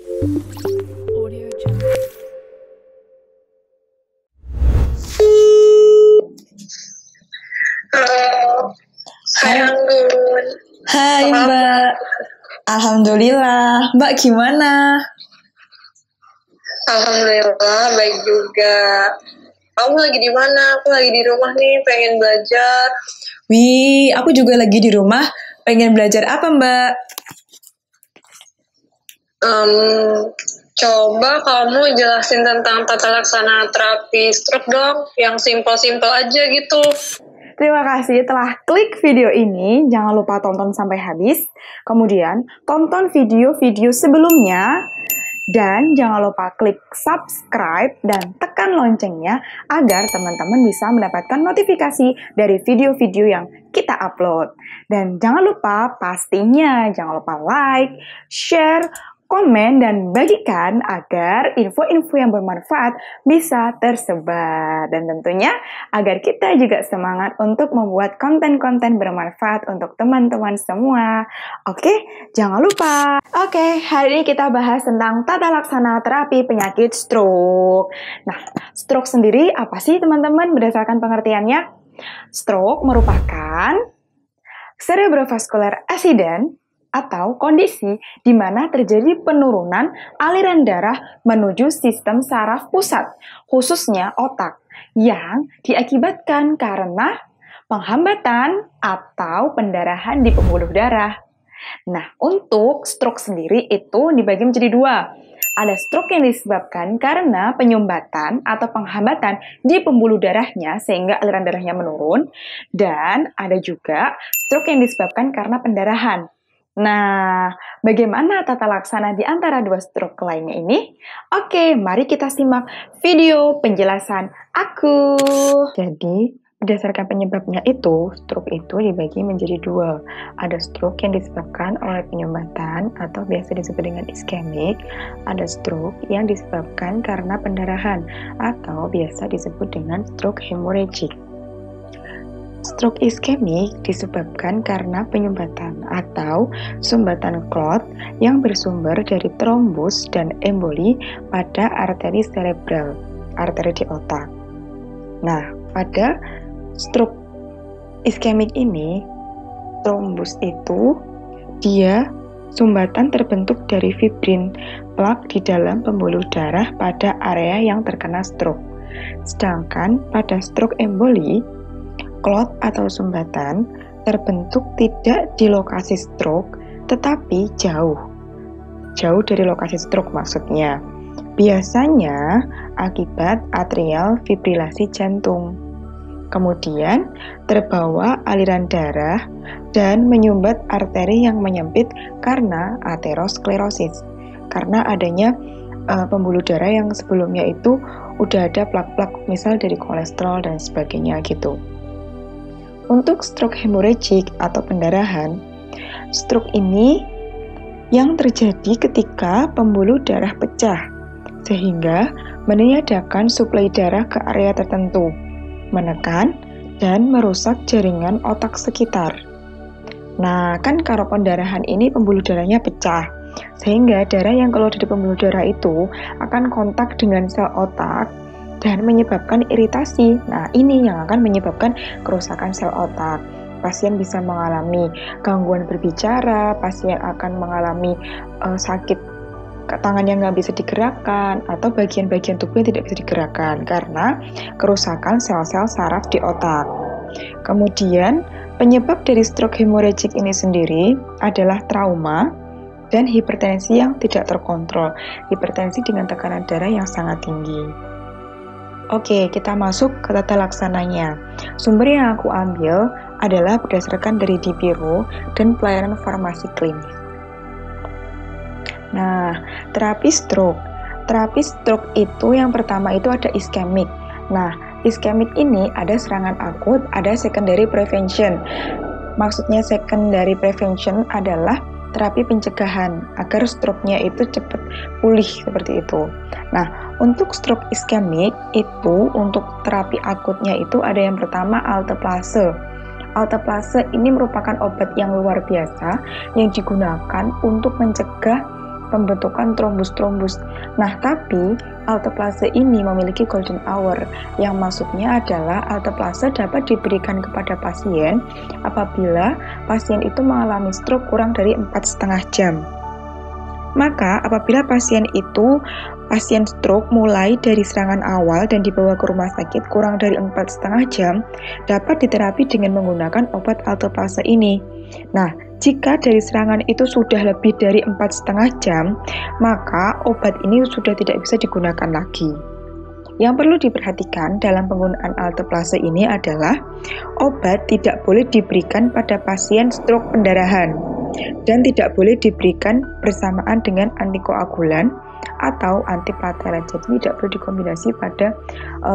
Audio Jungle. Halo, hai Halo. Anggun. Hai Apa Mbak, Alhamdulillah. Mbak gimana? Alhamdulillah, baik juga. Kamu lagi di mana? Aku lagi di rumah nih, pengen belajar. Wih, aku juga lagi di rumah. Pengen belajar apa Mbak? Coba kamu jelasin tentang tata laksana terapi stroke dong, yang simpel-simpel aja gitu. Terima kasih telah klik video ini. Jangan lupa tonton sampai habis. Kemudian, tonton video-video sebelumnya. Dan jangan lupa klik subscribe dan tekan loncengnya agar teman-teman bisa mendapatkan notifikasi dari video-video yang kita upload. Dan jangan lupa pastinya jangan lupa like, share, komen, dan bagikan agar info-info yang bermanfaat bisa tersebar. Dan tentunya agar kita juga semangat untuk membuat konten-konten bermanfaat untuk teman-teman semua. Oke, jangan lupa. Oke, hari ini kita bahas tentang tata laksana terapi penyakit stroke. Nah, stroke sendiri apa sih teman-teman berdasarkan pengertiannya? Stroke merupakan cerebrovascular accident atau kondisi di mana terjadi penurunan aliran darah menuju sistem saraf pusat, khususnya otak, yang diakibatkan karena penghambatan atau pendarahan di pembuluh darah. Nah, untuk stroke sendiri itu dibagi menjadi dua. Ada stroke yang disebabkan karena penyumbatan atau penghambatan di pembuluh darahnya sehingga aliran darahnya menurun, dan ada juga stroke yang disebabkan karena pendarahan. Nah, bagaimana tata laksana di antara dua stroke lainnya ini? Oke, mari kita simak video penjelasan aku. Jadi, berdasarkan penyebabnya itu, stroke itu dibagi menjadi dua. Ada stroke yang disebabkan oleh penyumbatan atau biasa disebut dengan iskemik. Ada stroke yang disebabkan karena pendarahan atau biasa disebut dengan stroke hemorrhagic. Stroke iskemik disebabkan karena penyumbatan atau sumbatan klot yang bersumber dari trombus dan emboli pada arteri cerebral, arteri di otak. Nah, pada stroke iskemik ini, trombus itu dia sumbatan terbentuk dari fibrin plak di dalam pembuluh darah pada area yang terkena stroke. Sedangkan pada stroke emboli, klot atau sumbatan terbentuk tidak di lokasi stroke, tetapi jauh dari lokasi stroke maksudnya. Biasanya akibat atrial fibrilasi jantung. Kemudian terbawa aliran darah dan menyumbat arteri yang menyempit karena aterosklerosis. Karena adanya pembuluh darah yang sebelumnya itu udah ada plak-plak misal dari kolesterol dan sebagainya gitu. Untuk stroke hemorrhagic atau pendarahan, stroke ini yang terjadi ketika pembuluh darah pecah, sehingga meniadakan suplai darah ke area tertentu, menekan dan merusak jaringan otak sekitar. Nah, kan kalau pendarahan ini pembuluh darahnya pecah, sehingga darah yang keluar dari pembuluh darah itu akan kontak dengan sel otak dan menyebabkan iritasi. Nah, ini yang akan menyebabkan kerusakan sel otak. Pasien bisa mengalami gangguan berbicara, pasien akan mengalami sakit tangan yang nggak bisa digerakkan, atau bagian-bagian tubuh yang tidak bisa digerakkan karena kerusakan sel-sel saraf di otak. Kemudian, penyebab dari stroke hemorrhagic ini sendiri adalah trauma dan hipertensi yang tidak terkontrol. Hipertensi dengan tekanan darah yang sangat tinggi. Oke, kita masuk ke tata laksananya. Sumber yang aku ambil adalah berdasarkan dari Dipiro dan pelayanan farmasi klinis. Nah, terapi stroke. Terapi stroke itu yang pertama itu ada iskemik. Nah, iskemik ini ada serangan akut, ada secondary prevention. Maksudnya secondary prevention adalah terapi pencegahan agar stroke-nya itu cepat pulih seperti itu. Nah, untuk stroke iskemik itu untuk terapi akutnya itu ada yang pertama alteplase. Alteplase ini merupakan obat yang luar biasa yang digunakan untuk mencegah pembentukan trombus-trombus. Nah, tapi alteplase ini memiliki golden hour, yang maksudnya adalah alteplase dapat diberikan kepada pasien apabila pasien itu mengalami stroke kurang dari 4,5 jam. Maka apabila pasien stroke mulai dari serangan awal dan dibawa ke rumah sakit kurang dari 4,5 jam, dapat diterapi dengan menggunakan obat alteplase ini. Nah, jika dari serangan itu sudah lebih dari 4,5 jam, maka obat ini sudah tidak bisa digunakan lagi. Yang perlu diperhatikan dalam penggunaan alteplase ini adalah obat tidak boleh diberikan pada pasien stroke pendarahan dan tidak boleh diberikan bersamaan dengan antikoagulan atau antiplatelet. Jadi tidak perlu dikombinasi pada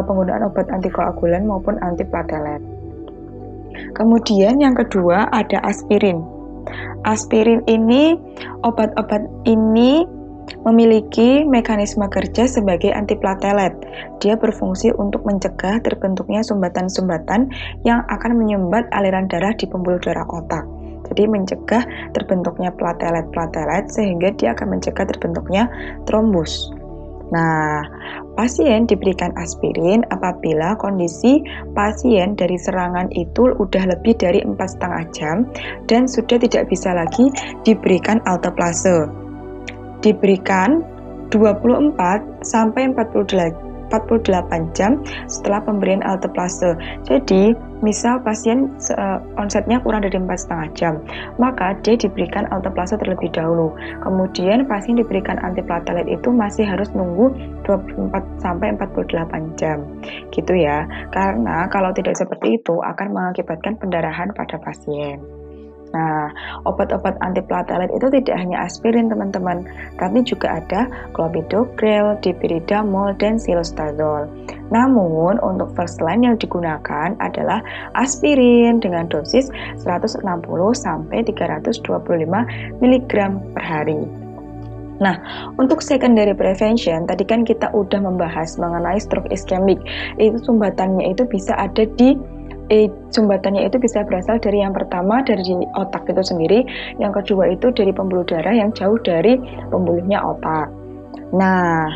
penggunaan obat antikoagulan maupun antiplatelet. Kemudian yang kedua ada aspirin. Aspirin ini, obat-obat ini memiliki mekanisme kerja sebagai antiplatelet. Dia berfungsi untuk mencegah terbentuknya sumbatan-sumbatan yang akan menyumbat aliran darah di pembuluh darah otak. Jadi mencegah terbentuknya platelet-platelet sehingga dia akan mencegah terbentuknya trombus. Nah, pasien diberikan aspirin apabila kondisi pasien dari serangan itu udah lebih dari 4,5 jam dan sudah tidak bisa lagi diberikan alteplase. Diberikan 24 sampai 48 jam setelah pemberian alteplase. Jadi, misal pasien onsetnya kurang dari 4,5 jam, maka dia diberikan alteplase terlebih dahulu. Kemudian pasien diberikan antiplatelet itu masih harus nunggu 24 sampai 48 jam. Gitu ya. Karena kalau tidak seperti itu akan mengakibatkan pendarahan pada pasien. Nah, obat-obat antiplatelet itu tidak hanya aspirin teman-teman, tapi juga ada clopidogrel, dipyridamol, dan silostazol. Namun, untuk first line yang digunakan adalah aspirin dengan dosis 160 sampai 325 mg per hari. Nah, untuk secondary prevention, tadi kan kita udah membahas mengenai stroke ischemic. Itu sumbatannya itu bisa ada sumbatannya itu bisa berasal dari yang pertama dari otak itu sendiri, yang kedua itu dari pembuluh darah yang jauh dari pembuluhnya otak. Nah,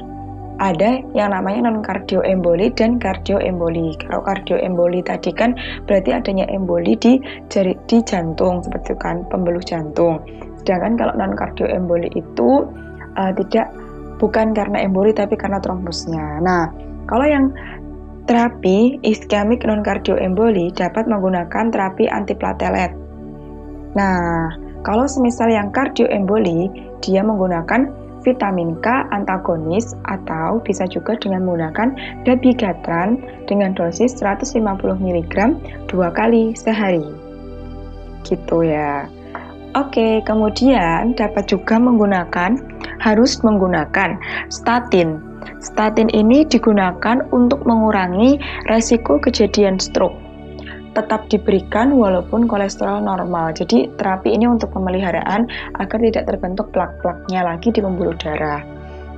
ada yang namanya non-kardioemboli dan kardioemboli. Kalau kardioemboli tadi kan berarti adanya emboli di jantung, seperti kan pembuluh jantung. Sedangkan kalau non-kardioemboli itu bukan karena emboli tapi karena trombusnya. Nah, kalau yang terapi iskemik non-kardioemboli dapat menggunakan terapi antiplatelet. Nah, kalau semisal yang kardioemboli, dia menggunakan vitamin K antagonis atau bisa juga dengan menggunakan dabigatran dengan dosis 150 mg 2 kali sehari. Gitu ya. Oke, kemudian dapat juga harus menggunakan statin. Statin ini digunakan untuk mengurangi resiko kejadian stroke. Tetap diberikan walaupun kolesterol normal. Jadi terapi ini untuk pemeliharaan agar tidak terbentuk plak-plaknya lagi di pembuluh darah.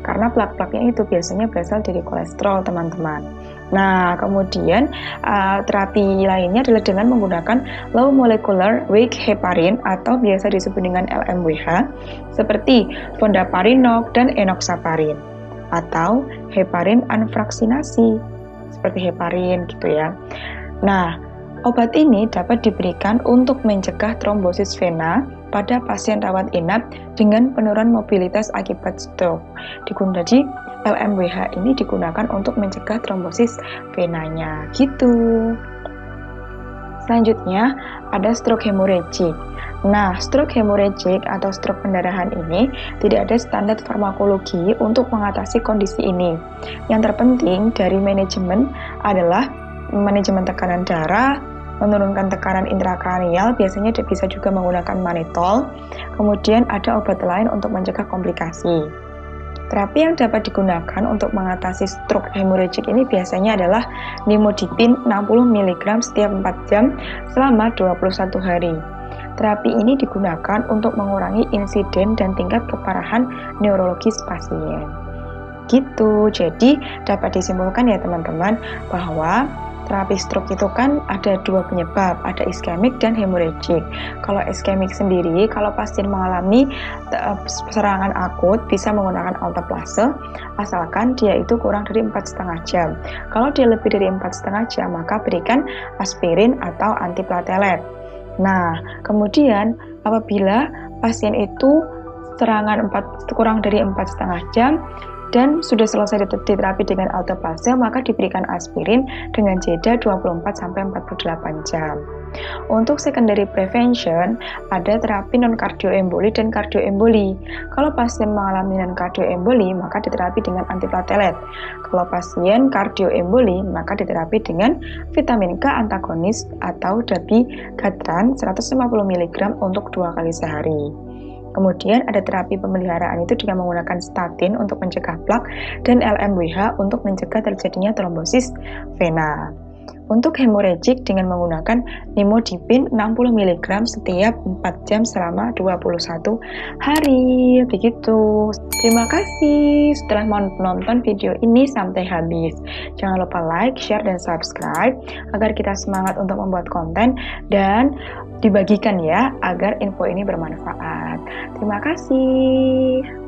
Karena plak-plaknya itu biasanya berasal dari kolesterol, teman-teman. Nah, kemudian terapi lainnya adalah dengan menggunakan low molecular weight heparin atau biasa disebut dengan LMWH seperti fondaparinol dan enoxaparin atau heparin unfraksinasi seperti heparin gitu ya. Nah, obat ini dapat diberikan untuk mencegah trombosis vena pada pasien rawat inap dengan penurunan mobilitas akibat stroke. Jadi LMWH ini digunakan untuk mencegah trombosis venanya gitu. Selanjutnya ada stroke hemorrhagic. Nah, stroke hemorrhagic atau stroke pendarahan ini tidak ada standar farmakologi untuk mengatasi kondisi ini. Yang terpenting dari manajemen adalah manajemen tekanan darah, menurunkan tekanan intrakranial, biasanya bisa juga menggunakan mannitol. Kemudian ada obat lain untuk mencegah komplikasi. Terapi yang dapat digunakan untuk mengatasi stroke hemorrhagic ini biasanya adalah nimodipin 60 mg setiap 4 jam selama 21 hari. Terapi ini digunakan untuk mengurangi insiden dan tingkat keparahan neurologis pasien. Gitu, jadi dapat disimpulkan ya teman-teman bahwa terapi stroke itu kan ada dua penyebab, ada iskemik dan hemorrhagic. Kalau iskemik sendiri, kalau pasien mengalami serangan akut bisa menggunakan alteplase, asalkan dia itu kurang dari 4,5 jam. Kalau dia lebih dari 4,5 jam, maka berikan aspirin atau antiplatelet. Nah, kemudian apabila pasien itu serangan kurang dari 4,5 jam dan sudah selesai diterapi dengan alteplase, maka diberikan aspirin dengan jeda 24-48 jam. Untuk secondary prevention, ada terapi non-kardioemboli dan kardioemboli. Kalau pasien mengalami non-kardioemboli, maka diterapi dengan antiplatelet. Kalau pasien kardioemboli, maka diterapi dengan vitamin K antagonis atau dabigatran 150 mg untuk 2 kali sehari. Kemudian ada terapi pemeliharaan itu dengan menggunakan statin untuk mencegah plak dan LMWH untuk mencegah terjadinya trombosis vena. Untuk hemorrhagic dengan menggunakan nimodipin 60 mg setiap 4 jam selama 21 hari. Begitu. Terima kasih setelah menonton video ini sampai habis. Jangan lupa like, share, dan subscribe agar kita semangat untuk membuat konten dan dibagikan ya agar info ini bermanfaat. Terima kasih.